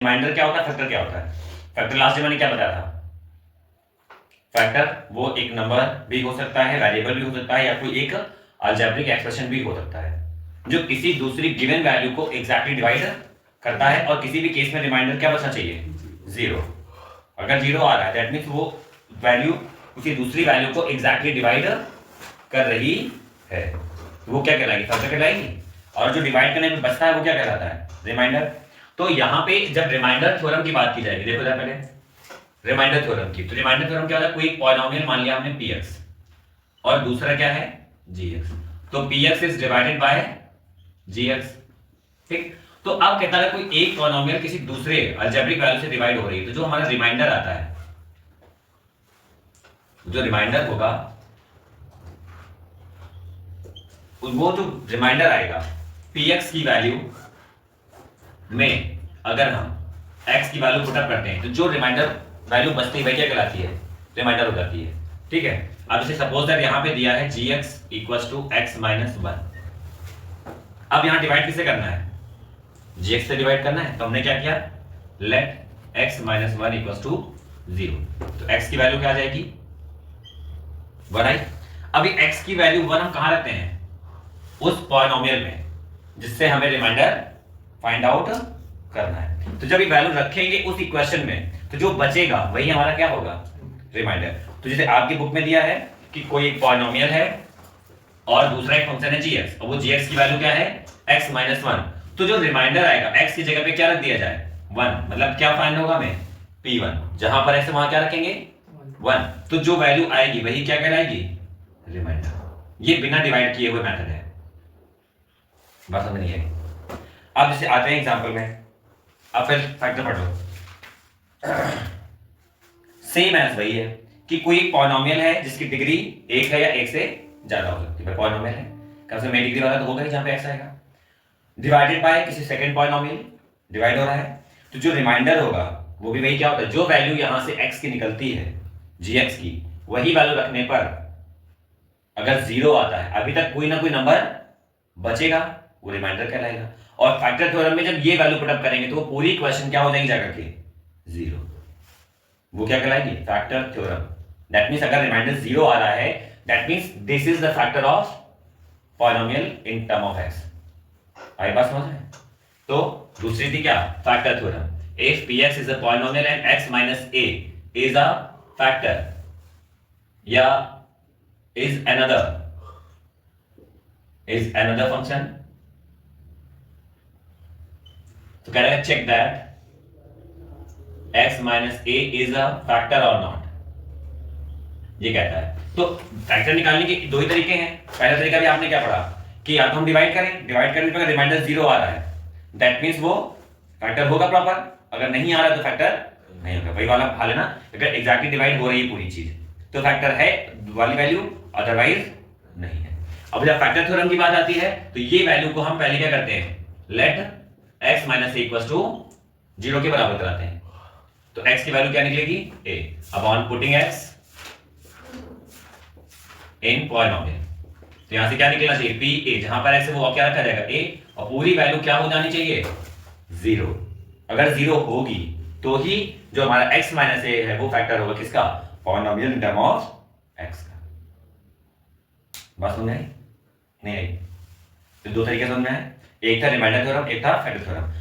Reminder क्या होता है, फैक्टर क्या होता है? फैक्टर लास्ट टाइम मैंने क्या बताया था? फैक्टर वो एक नंबर भी हो सकता है, वेरिएबल भी हो सकता है, या कोई एक अलजेब्रिक एक्सप्रेशन भी हो सकता है जो किसी दूसरी गिवन वैल्यू को एग्जैक्टली डिवाइड करता है। और किसी भी केस में रिमाइंडर क्या बचना चाहिए? जीरो। अगर जीरो आ रहा है दैट मीन्स वो वैल्यू किसी दूसरी वैल्यू को एग्जैक्टली डिवाइड कर रही है, तो वो क्या कहलाएगी? फैक्टर कहलाएगी। और जो डिवाइड करने में बचता है वो क्या कहलाता है? रिमाइंडर। तो यहाँ पे जब रिमाइंडर थ्योरम की बात की जाएगी, देखो जरा पहले रिमाइंडर थ्योरम की, तो रिमाइंडर थ्योरम क्या होता है? कोई एक पॉलिनोमियल मान लिया हमने px और दूसरा क्या है? gx, तो px is divided by gx, ठीक। तो अब कहता है कोई एक पॉलिनोमियल किसी दूसरे अलजेब्रिक वैल्यू से डिवाइड हो रही है, तो जो हमारा रिमाइंडर आता है, जो रिमाइंडर होगा, वो जो रिमाइंडर आएगा px की वैल्यू में अगर हम x की वैल्यू पुट अप करते हैं, तो जो रिमाइंडर वैल्यू बचती है वह क्या कहलाती है? रिमाइंडर हो जाती है, ठीक है। अब जैसे सपोज दैट यहां पे दिया है gx equals to x minus 1। अब यहां डिवाइड किसे करना है? gx से डिवाइड करना है, तो हमने क्या किया? Let x minus 1 equals to 0, तो x की वैल्यू क्या आ जाएगी? 1 आई। अभी x की वैल्यू 1 हम कहां रखते हैं? उस पॉलिनोमियल में जिससे हमें रिमाइंडर फाइंड आउट करना है। तो जब ये वैल्यू रखेंगे उस इक्वेशन में, तो जो बचेगा वही हमारा क्या होगा? रिमाइंडर। तो जैसे आपकी बुक में दिया है कि कोई एक पॉलिनोमियल है और दूसरा एक फंक्शन है gx, और वो gx की वैल्यू क्या है? x minus 1। तो जो रिमाइंडर आएगा x की जगह पे क्या रख दिया जाए? 1, मतलब क्या फाइंड होगा हमें? p1। जहां पर x वहां क्या रखेंगे? 1। तो जो वैल्यू आएगी वही क्या कहलाएगी? रिमाइंडर। ये बिना डिवाइड किए हुए मेथड है, बात समझ नहीं आई? अब जैसे आते हैं एग्जांपल में, अब फिर फैक्टर पढ़ लो। सेम एज वही है कि कोई एक पॉलिनोमियल है जिसकी डिग्री 1 है या 1 से ज्यादा हो सकती है। पॉलिनोमियल है, कम से कम डिग्री वाला तो होगा ही जहां पे x आएगा, डिवाइडेड बाय किसी सेकंड पॉलिनोमियल, डिवाइड हो रहा है। तो जो रिमाइंडर होगा वो भी वही क्या होता है? जो वैल्यू यहां से x की निकलती है, gx की, वही वैल्यू रखने पर अगर 0 आता है, अभी तक कोई ना कोई नंबर बचेगा, वो रिमाइंडर कहलाएगा। और फैक्टर थ्योरम में जब ये वैल्यू पुट अप करेंगे तो वो पूरी इक्वेशन क्या हो जाएगी जाकर के? 0। वो क्या कहलाएगी? Factor theorem. दैट मींस अगर रिमाइंडर 0 आ रहा है, that means this is the factor of polynomial in term of x। आई बात समझ में? तो दूसरी थी क्या? Factor theorem. If px is a polynomial and x minus a is a factor या is another function, तो कह रहा है check that x minus a is a factor और नॉट, ये कहता है। तो फैक्टर निकालने के दो ही तरीके हैं। पहला तरीका भी आपने क्या पढ़ा कि या तो हम डिवाइड करें, डिवाइड करने पर रिमाइंडर 0 आ रहा है, दैट मींस वो फैक्टर होगा प्रॉपर। अगर नहीं आ रहा तो फैक्टर नहीं होगा। वही वाला हाल है ना, अगर एग्जैक्टली डिवाइड हो रही है पूरी चीज तो फैक्टर है वाली वैल्यू, अदरवाइज नहीं है। अब जब फैक्टर थ्योरम की बात आती है तो ये वैल्यू को हम पहले क्या करते हैं? Let x minus a equals to 0 के बराबर कराते हैं। तो x की वैल्यू क्या निकलेगी? a upon putting x in polynomial. तो यहां से क्या निकलना चाहिए? pa, जहां पर x है वो क्या रखा जाएगा? a, और पूरी वैल्यू क्या हो जानी चाहिए? 0। अगर 0 होगी तो ही जो हमारा x माइनस a है वो फैक्टर होगा किसका? Polynomial in term of x का। बात समझ आई? नहीं आई? तो दो तरीके समझ में है, एक था रिमाइंडर थ्योरम, एक था फैक्टर थ्योरम।